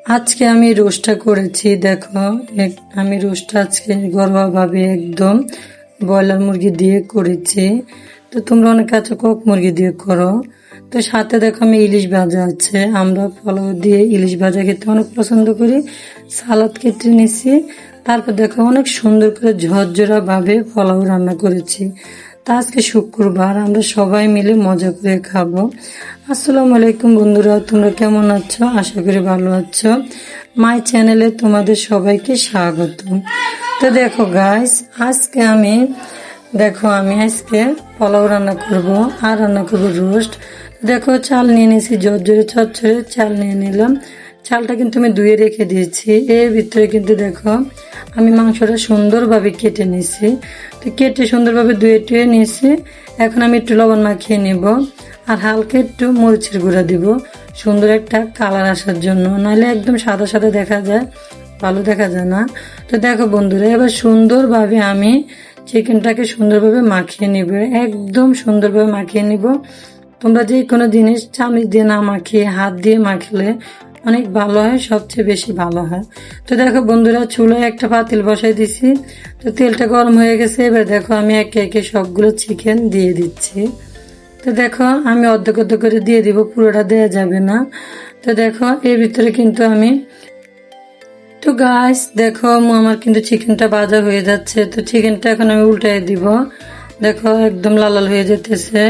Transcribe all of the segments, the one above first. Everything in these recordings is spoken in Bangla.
আজকে আমি রোস্টটা করেছি। দেখো আমি রোস্টটা আজকে ঘরোয়াভাবে একদম ব্রয়লার মুরগি দিয়ে করেছি। তো তোমরা অনেকে আছো কক মুরগি দিয়ে করো। তো সাথে দেখো আমি ইলিশ ভাজা আছে, আমরা পোলাও দিয়ে ইলিশ ভাজা খেতে অনেক পছন্দ করি। সালাদ কেটে নিছি, তারপর দেখো অনেক সুন্দর করে ঝরঝরা ভাবে পোলাও রান্না করেছি। তা আজকে শুক্রবার, আমরা সবাই মিলে মজা করে খাবো। আসসালামু আলাইকুম বন্ধুরা, তোমরা কেমন আছো? আশা করি ভালো আছো। মাই চ্যানেলে তোমাদের সবাইকে স্বাগত। তো দেখো গাইস, আজকে আমি আজকে পোলাও রান্না করব আর রান্না করবো রোস্ট। দেখো চাল নিয়ে নিয়েছি, ঝরঝরে চচ্চড়ে চাল নিয়ে নিলাম। চালটা কিন্তু আমি ধুয়ে রেখে দিয়েছি। এর ভিতরে কিন্তু দেখো আমি মাংসটা সুন্দরভাবে কেটে নিয়েছি। তো কেটে সুন্দরভাবে ধুয়ে টুয়ে নিয়েছি। এখন আমি একটু লবণ মাখিয়ে নিব আর হালকা একটু মরিচের গুঁড়া দিব, সুন্দর একটা কালার আসার জন্য। নাহলে একদম সাদা সাদা দেখা যায়, ভালো দেখা যায় না। তো দেখো বন্ধুরা, এবার সুন্দরভাবে আমি চিকেনটাকে সুন্দরভাবে মাখিয়ে নিব, একদম সুন্দরভাবে মাখিয়ে নিব। তোমরা যে কোনো জিনিস চামচ দিয়ে না মাখিয়ে হাত দিয়ে মাখলে অনেক ভালো হয়, সবচেয়ে বেশি ভালো হয়। তো দেখো বন্ধুরা, চুলায় একটা পাতিল বসাই দিছি। তো তেলটা গরম হয়ে গেছে। এবার দেখো আমি একে একে সবগুলো চিকেন দিয়ে দিচ্ছি। তো দেখো আমি অর্ধেক অর্ধেক করে দিয়ে দিব, পুরোটা দেওয়া যাবে না। তো দেখো এর ভিতরে কিন্তু আমি তো গাইস দেখো আমার কিন্তু চিকেনটা ভাজা হয়ে যাচ্ছে। তো চিকেনটা এখন আমি উল্টাই দিব। দেখো একদম লাল লাল হয়ে যেতেছে।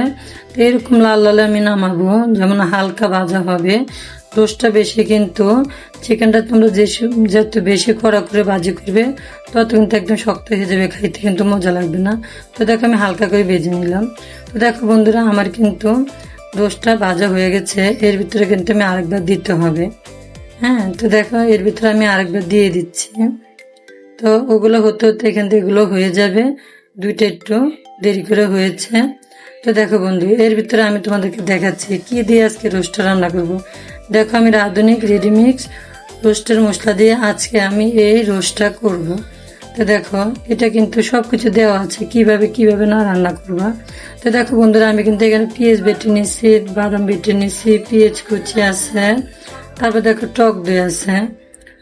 তো এরকম লাল লাল আমি নামাবো, যেমন হালকা ভাজা হবে। রোস্টটা বেশি কিন্তু চিকেনটা তোমরা যত বেশি কড়া করে ভাজি করবে তত কিন্তু একদম শক্ত হয়ে যাবে, খাইতে কিন্তু মজা লাগবে না। তো দেখো আমি হালকা করে ভেজে নিলাম। তো দেখো বন্ধুরা, আমার কিন্তু রোস্টটা ভাজা হয়ে গেছে। এর ভিতরে কিন্তু আমি আরেকবার দিতে হবে। হ্যাঁ, তো দেখো এর ভিতরে আমি আরেকবার দিয়ে দিচ্ছি। তো ওগুলো হতে হতে এখান থেকে এগুলো হয়ে যাবে। দুইটা একটু দেরি করে হয়েছে। তো দেখো বন্ধু, এর ভিতরে আমি তোমাদেরকে দেখাচ্ছি কি দিয়ে আজকে রোস্টটা রান্না করব। দেখো আমি রাঁধুনি রেডিমিক্স রোস্টের মশলা দিয়ে আজকে আমি এই রোস্টটা করব। তো দেখো এটা কিন্তু সবকিছু দেওয়া আছে কিভাবে না রান্না করবা। তো দেখো বন্ধুরা, আমি কিন্তু এখানে পেঁয়াজ বেটে নিয়েছি, বাদাম বেটে নিয়েছি, পেঁয়াজ কুচি আছে, তারপর দেখো টক দই আছে।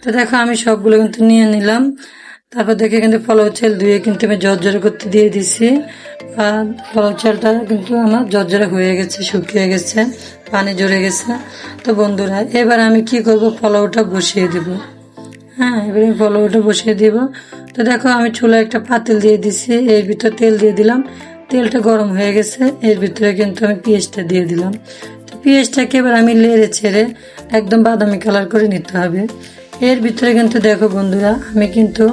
তো দেখো আমি সবগুলো কিন্তু নিয়ে নিলাম। তারপর দেখে কিন্তু পোলাও চাল ধুয়ে কিন্তু আমি ঝরঝরে করতে দিয়ে দিছি। আর পোলাও চালটা কিন্তু আমার ঝরঝরে হয়ে গেছে, শুকিয়ে গেছে, পানি জড়ে গেছে। তো বন্ধুরা, এবার আমি কি করব, পোলাওটা বসিয়ে দিব। হ্যাঁ, এবারে পোলাওটা বসিয়ে দিব। তো দেখো আমি চুলায় একটা পাতিল দিয়ে দিছি, এর ভিতর তেল দিয়ে দিলাম। তেলটা গরম হয়ে গেছে। এর ভিতরে কিন্তু আমি পেঁয়াজটা দিয়ে দিলাম। তো পেঁয়াজটাকে এবার আমি লেড়ে ছেড়ে একদম বাদামি কালার করে নিতে হবে। এর ভিতরে কিন্তু দেখো বন্ধুরা, আমি কিন্তু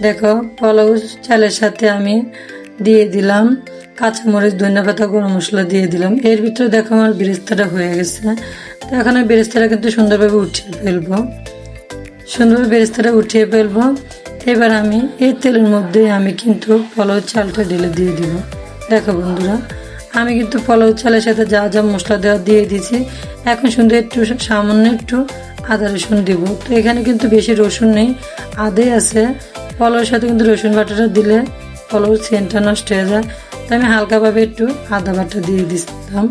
দেখো পোলাও চালের সাথে আমি দিয়ে দিলাম কাঁচামরিচ, ধনিয়াপাতা, গরম মশলা দিয়ে দিলাম। এর ভিতরে দেখো আমার বেরেস্তাটা হয়ে গেছে। তো এখন আমি বেরেস্তাটা কিন্তু সুন্দরভাবে উঠিয়ে ফেলবো, বেরেস্তাটা উঠিয়ে ফেলবো। এবার আমি এই তেলের মধ্যে আমি কিন্তু পোলাও চালটা ঢেলে দিয়ে দিব। দেখো বন্ধুরা, আমি কিন্তু পোলাও চালের সাথে যা যা মশলা দেওয়া দিয়ে দিয়েছি। এখন সুন্দর একটু সামান্য একটু আদা রসুন দিব। তো এখানে কিন্তু বেশি রসুন নেই, আদাই আছে। পোলাওর সাথে কিন্তু রসুন বাটাটা দিলে পোলাওর সেন্টটা নষ্ট হয়ে যায়। তো আমি হালকাভাবে একটু আদা বাটা দিয়ে দিতাম।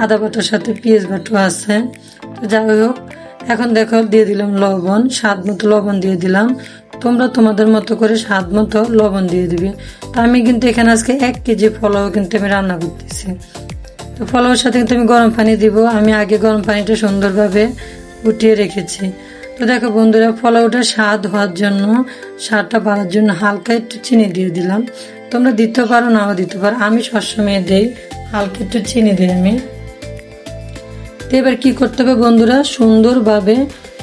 আদা বাটার সাথে পেঁয়াজ বাটা আছে। তো যাই হোক, এখন দেখো দিয়ে দিলাম লবণ, স্বাদ মতো লবণ দিয়ে দিলাম। তোমরা তোমাদের মতো করে স্বাদ মতো লবণ দিয়ে দিবে। তো আমি কিন্তু এখানে আজকে 1 কেজি পোলাও কিন্তু আমি রান্না করতেছি। তো পোলাওর সাথে কিন্তু আমি গরম পানি দিব। আমি আগে গরম পানিটা সুন্দরভাবে উঠিয়ে রেখেছি। তো দেখো বন্ধুরা, পোলাওটা স্বাদ হওয়ার জন্য, স্বাদটা বাড়ার জন্য হালকা একটু চিনি দিয়ে দিলাম। তোমরা দিতে পারো, নাও দিতে পারো, আমি সবসময় দেই হালকা একটু চিনি দিই আমি। তো এবার কি করতে হবে বন্ধুরা, সুন্দরভাবে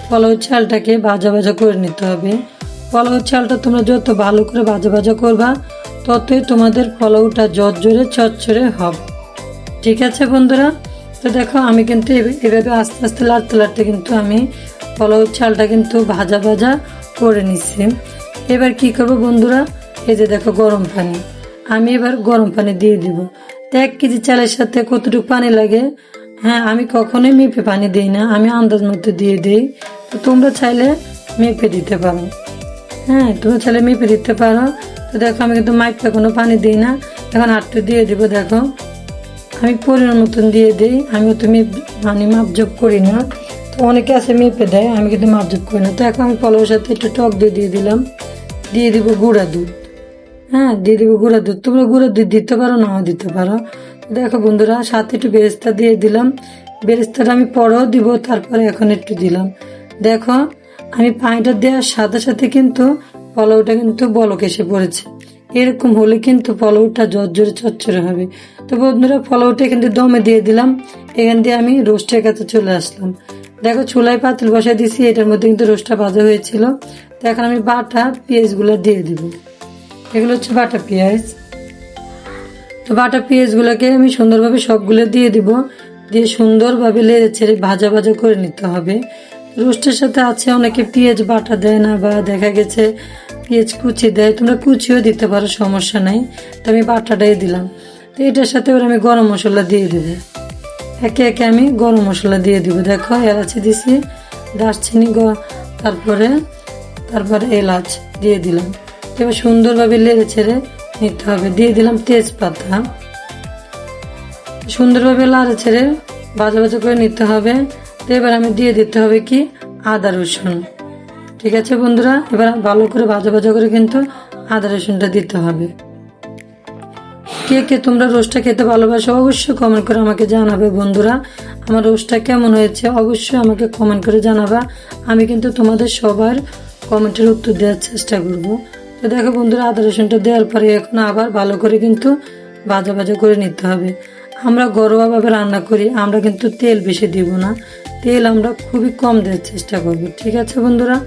পোলাও চালটাকে ভাজা ভাজা করে নিতে হবে। পোলাও চালটা তোমরা যত ভালো করে ভাজা ভাজা করবা ততই তোমাদের পোলাওটা ঝরঝরে চচ্চড়ে হবে। ঠিক আছে বন্ধুরা? তো দেখো আমি কিন্তু এভাবে আস্তে আস্তে লাড়তে লাড়তে কিন্তু আমি পোলাও চালটা কিন্তু ভাজা ভাজা করে নিচ্ছি। এবার কি করব বন্ধুরা, এই যে দেখো গরম পানি, আমি এবার গরম পানি দিয়ে দিব। তো 1 কেজি চালের সাথে কতটুকু পানি লাগে, হ্যাঁ, আমি কখনোই মেপে পানি দিই না, আমি আন্দাজ মতো দিয়ে দিই। তো তোমরা চাইলে মেপে দিতে পারো। হ্যাঁ, তোমরা চাইলে মেপে দিতে পারো। তো দেখো আমি কিন্তু মাইপটা কোনো পানি দিই না। এখন আটটু দিয়ে দিব। দেখো আমি পরিমাণ মতন দিয়ে দিই, আমি তো মাপজোপ করি না। তো অনেকে আছে মেপে দেয়, আমি কিন্তু মাপজোপ করি না। তো এখন আমি পোলাওর সাথে একটু টক দই দিয়ে দিলাম, দিয়ে দিব গুঁড়া দুধ। হ্যাঁ, দিয়ে দিব গুঁড়া দুধ। তোমরা গুঁড়া দুধ দিতে পারো, নাও দিতে পারো। দেখো বন্ধুরা, সাথে একটু বেরেস্তা দিয়ে দিলাম। বেরেস্তাটা আমি পরেও দিব, তারপরে এখন একটু দিলাম। দেখো আমি পানিটা দেওয়ার সাথে সাথে কিন্তু পোলাওটা কিন্তু বলক এসে পড়েছে। এরকম হলে কিন্তু পোলাওটা ঝরঝরে চচ্চরে হবে। তো বন্ধুরা, পোলাওটা কিন্তু দমে দিয়ে দিলাম। এখান দিয়ে আমি রোস্টের কাছে চলে আসলাম। দেখো চুলায় পাতিল বসাই দিছি, এটার মধ্যে কিন্তু রোস্টটা ভাজা হয়েছিল। তো এখন আমি বাটা পেঁয়াজগুলো দিয়ে দিব। এগুলো হচ্ছে বাটা পেঁয়াজ। তো বাটা পেঁয়াজগুলোকে আমি সুন্দরভাবে সবগুলো দিয়ে দিব, দিয়ে সুন্দরভাবে লেড়ে ছেড়ে ভাজা ভাজা করে নিতে হবে। রোস্টের সাথে আছে অনেকে পেঁয়াজ বাটা দেয় না, বা দেখা গেছে পেঁয়াজ কুচি দেয়, তোমরা কুচিও দিতে পারো, সমস্যা নাই। তো আমি বাটাটাই দিলাম। তো এটার সাথে এবার আমি গরম মশলা দিয়ে দেবো। একে একে আমি গরম মশলা দিয়ে দিব। দেখো এলাচি দিছি, দারচিনি, তারপরে এলাচ দিয়ে দিলাম। এবার সুন্দরভাবে লেড়ে ছেড়ে নিতে হবে। দিয়ে দিলাম তেজপাতা, সুন্দরভাবে লাড়ে ছেড়ে ভাজা ভাজা করে নিতে হবে। তো এবার আমি দিয়ে দিতে হবে কি আদা রসুন। ঠিক আছে বন্ধুরা, এবার ভালো করে ভাজা ভাজা করে কিন্তু আদা রসুনটা দিতে হবে। কে কে তোমরা রোস্টটা খেতে ভালোবাসো অবশ্যই কমেন্ট করে আমাকে জানাবে। বন্ধুরা, আমার রোস্টটা কেমন হয়েছে অবশ্যই আমাকে কমেন্ট করে জানাবা। আমি কিন্তু তোমাদের সবার কমেন্টের উত্তর দেওয়ার চেষ্টা করব। তো দেখো বন্ধুরা, আদা রসুনটা দেওয়ার পরে এখন আবার ভালো করে কিন্তু ভাজা ভাজা করে নিতে হবে। আমরা ঘরোয়াভাবে রান্না করি, আমরা কিন্তু তেল বেশি দিব না, তেল আমরা খুবই কম দেওয়ার চেষ্টা করব। ঠিক আছে বন্ধুরা,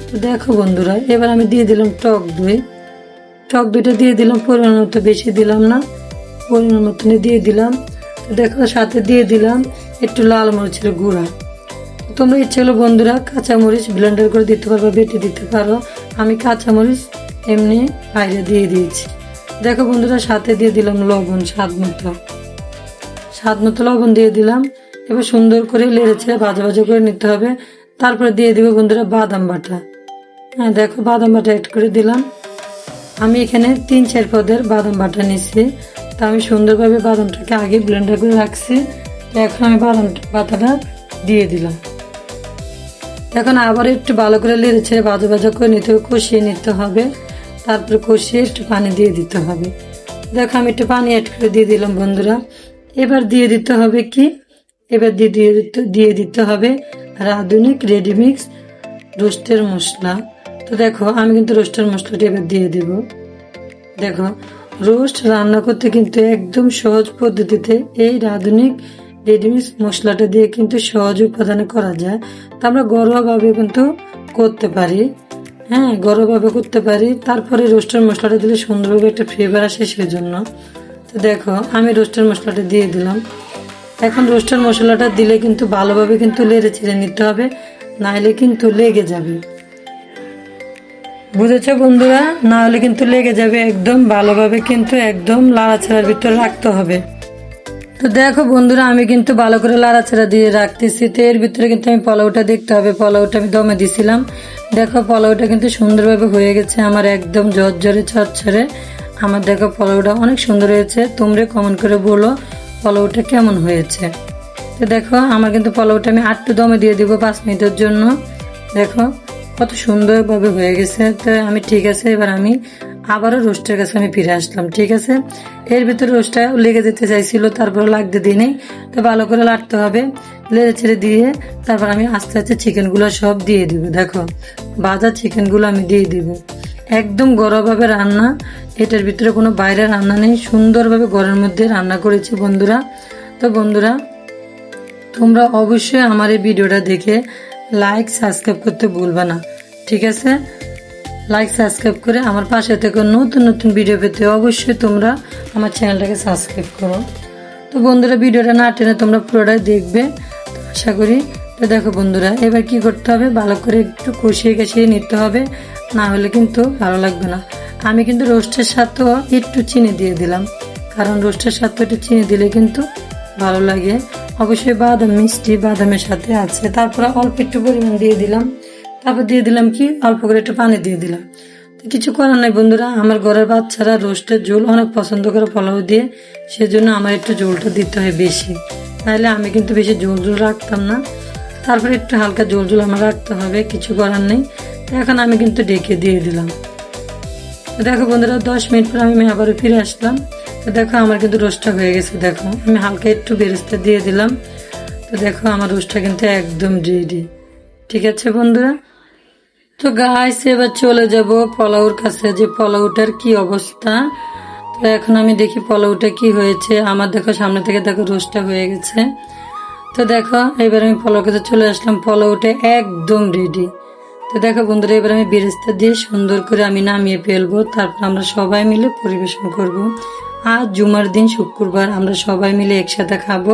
তো দেখো বন্ধুরা, এবার আমি দিয়ে দিলাম টক দই। টক দইটা দিয়ে দিলাম পরিমাণ মতো, বেশি দিলাম না, পরিমাণ মতন দিয়ে দিলাম। দেখো সাথে দিয়ে দিলাম একটু লাল মরিচের গুঁড়া। তোমরা ইচ্ছে হলো বন্ধুরা কাঁচামরিচ ব্লেন্ডার করে দিতে পারো, বেটে দিতে পারো। আমি কাঁচামরিচ এমনি বাইরে দিয়ে দিয়েছি। দেখো বন্ধুরা, সাথে দিয়ে দিলাম লবণ, স্বাদ মতো লবণ দিয়ে দিলাম। এবার সুন্দর করে লেড়ে ছেড়ে ভাজা ভাজা করে নিতে হবে। তারপরে দিয়ে দিব বন্ধুরা বাদাম বাটা। হ্যাঁ দেখো, বাদাম বাটা অ্যাড করে দিলাম। আমি এখানে 3-4 পদের বাদাম বাটা নিচ্ছি। তা আমি সুন্দরভাবে বাদামটাকে আগে ব্লেন্ডার করে রাখছি। তো এখন আমি বাদাম বাটাটা দিয়ে দিলাম। এখন আবার একটু ভালো করে লেড়ে ছেড়ে ভাজা ভাজা করে নিতে হবে, কষিয়ে নিতে হবে। তারপরে কষিয়ে একটু পানি দিয়ে দিতে হবে। দেখো আমি একটু পানি অ্যাড করে দিয়ে দিলাম বন্ধুরা। এবার দিয়ে দিতে হবে কি, এবার দিয়ে দিতে হবে রাঁধুনি রেডিমিক্স রোস্টের মশলা। তো দেখো আমি কিন্তু রোস্টের মশলাটা এবার দিয়ে দেব। দেখো রোস্ট রান্না করতে কিন্তু একদম সহজ পদ্ধতিতে এই রাঁধুনি রেডিমিক্স মশলাটা দিয়ে কিন্তু সহজ উপাদানে করা যায়। তো আমরা ঘরোয়াভাবে কিন্তু করতে পারি। হ্যাঁ, ঘরোয়াভাবে করতে পারি। তারপরে রোস্টের মশলাটা দিলে সুন্দরভাবে একটা ফ্লেভার আসে, সেজন্য। তো দেখো আমি রোস্টের মশলাটা দিয়ে দিলাম। এখন রোস্টের মশলাটা দিলে কিন্তু ভালোভাবে কিন্তু লেড়ে ছেড়ে নিতে হবে, নাহলে কিন্তু লেগে যাবে। বুঝেছো বন্ধুরা, না হলে কিন্তু লেগে যাবে। একদম ভালোভাবে কিন্তু একদম লাড়াচাড়ার ভিতরে রাখতে হবে। তো দেখো বন্ধুরা, আমি কিন্তু ভালো করে লাড়াচাড়া দিয়ে রাখতেছি। তো এর ভিতরে কিন্তু আমি পোলাওটা দেখতে হবে। পোলাওটা আমি দমে দিছিলাম। দেখো পোলাওটা কিন্তু সুন্দরভাবে হয়ে গেছে আমার, একদম ঝরঝরে চচ্চরে। আমার দেখো পোলাওটা অনেক সুন্দর হয়েছে। তোমরা কমেন্ট করে বলো পোলাওটা কেমন হয়েছে। তো দেখো আমার কিন্তু পোলাওটা আমি আটটু দমে দিয়ে দিব 5 মিনিটের জন্য। দেখো কত সুন্দরভাবে হয়ে গেছে। তো আমি ঠিক আছে, এবার আমি আবারও রোস্টের কাছে আমি ফিরে আসলাম। ঠিক আছে, এর ভিতরে রোস্টটা লেগে যেতে চাইছিল, তারপরে লাগতে দিই নেই। তো ভালো করে লাড়তে হবে, লেড়ে ছেড়ে দিয়ে তারপর আমি আস্তে আস্তে চিকেনগুলো সব দিয়ে দিব। দেখো ভাজা চিকেনগুলো আমি দিয়ে দিব। একদম ঘরোয়াভাবে রান্না, এটার ভিতরে কোনো বাইরে রান্না নেই, সুন্দরভাবে ঘরের মধ্যে রান্না করেছি বন্ধুরা। তো বন্ধুরা, তোমরা অবশ্যই আমার এই ভিডিওটা দেখে লাইক সাবস্ক্রাইব করতে ভুলবে না। ঠিক আছে, লাইক সাবস্ক্রাইব করে আমার পাশে থেকে নতুন নতুন ভিডিও পেতে অবশ্যই তোমরা আমার চ্যানেলটাকে সাবস্ক্রাইব করো। তো বন্ধুরা, ভিডিওটা না টেনে তোমরা পুরোটাই দেখবে, তো আশা করি। তো দেখো বন্ধুরা, এবার কি করতে হবে, ভালো করে একটু কষিয়ে নিতে হবে, না হলে কিন্তু ভালো লাগবে না। আমি কিন্তু রোস্টের সাথেও একটু চিনি দিয়ে দিলাম, কারণ রোস্টের সাথে একটু চিনি দিলে কিন্তু ভালো লাগে। অবশ্যই বাদাম মিষ্টি বাদামের সাথে আছে। তারপরে অল্প একটু পরিমাণ দিয়ে দিলাম। তারপর দিয়ে দিলাম কি অল্প করে একটু পানি দিয়ে দিলাম। তো কিছু করার নাই বন্ধুরা, আমার ঘরের বাচ্চারা রোস্টের ঝোল অনেক পছন্দ করে পোলাও দিয়ে, সেজন্য আমার একটু ঝোলটা দিতে হয় বেশি, নাহলে আমি কিন্তু বেশি ঝোল রাখতাম না। তো তারপরে একটু হালকা ঝোল ঝোল আমার রাখতে হবে, কিছু করার নেই। তো এখন আমি কিন্তু ঢেকে দিয়ে দিলাম। তো দেখো বন্ধুরা 10 মিনিট পর আমি আবারও ফিরে আসলাম। তো দেখো আমার কিন্তু রোস্টটা হয়ে গেছে। দেখো আমি হালকা একটু বেরেস্তা দিয়ে দিলাম। তো দেখো আমার রোস্টটা কিন্তু একদম রেডি। ঠিক আছে বন্ধুরা, তো গাইস এবার চলে যাব পোলাওর কাছে, যে পোলাওটার কি অবস্থা। তো এখন আমি দেখি পোলাওটা কি হয়েছে। আমার দেখো সামনে থেকে দেখো রোস্টটা হয়ে গেছে। তো দেখো এবার আমি পোলাওর কাছে চলে আসলাম, পোলাওটা একদম রেডি। তো দেখো বন্ধুরা এবার আমি বেরেস্তা দিয়ে সুন্দর করে আমি নামিয়ে ফেলবো, তারপর আমরা সবাই মিলে পরিবেশন করব। আজ জুমার দিন শুক্রবার, আমরা সবাই মিলে একসাথে খাবো।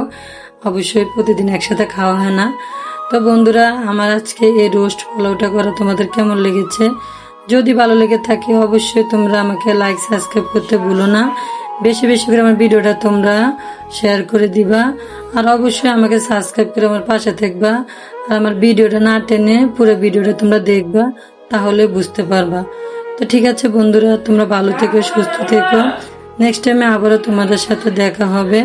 অবশ্যই প্রতিদিন একসাথে খাওয়া হয় না। তো বন্ধুরা আমার আজকে এই রোস্ট পোলাওটা করা তোমাদের কেমন লেগেছে? যদি ভালো লেগে থাকে অবশ্যই তোমরা আমাকে লাইক সাবস্ক্রাইব করতে ভুলো না। বেশি বেশি করে আমার ভিডিওটা তোমরা শেয়ার করে দিবা, আর অবশ্যই আমাকে সাবস্ক্রাইব করে আমার পাশে থাকবা। আর আমার ভিডিওটা না টেনে পুরো ভিডিওটা তোমরা দেখবা, তাহলে বুঝতে পারবা। তো ঠিক আছে বন্ধুরা, তোমরা ভালো থেকো, সুস্থ থেকো। নেক্সট টাইমে আবারও তোমাদের সাথে দেখা হবে।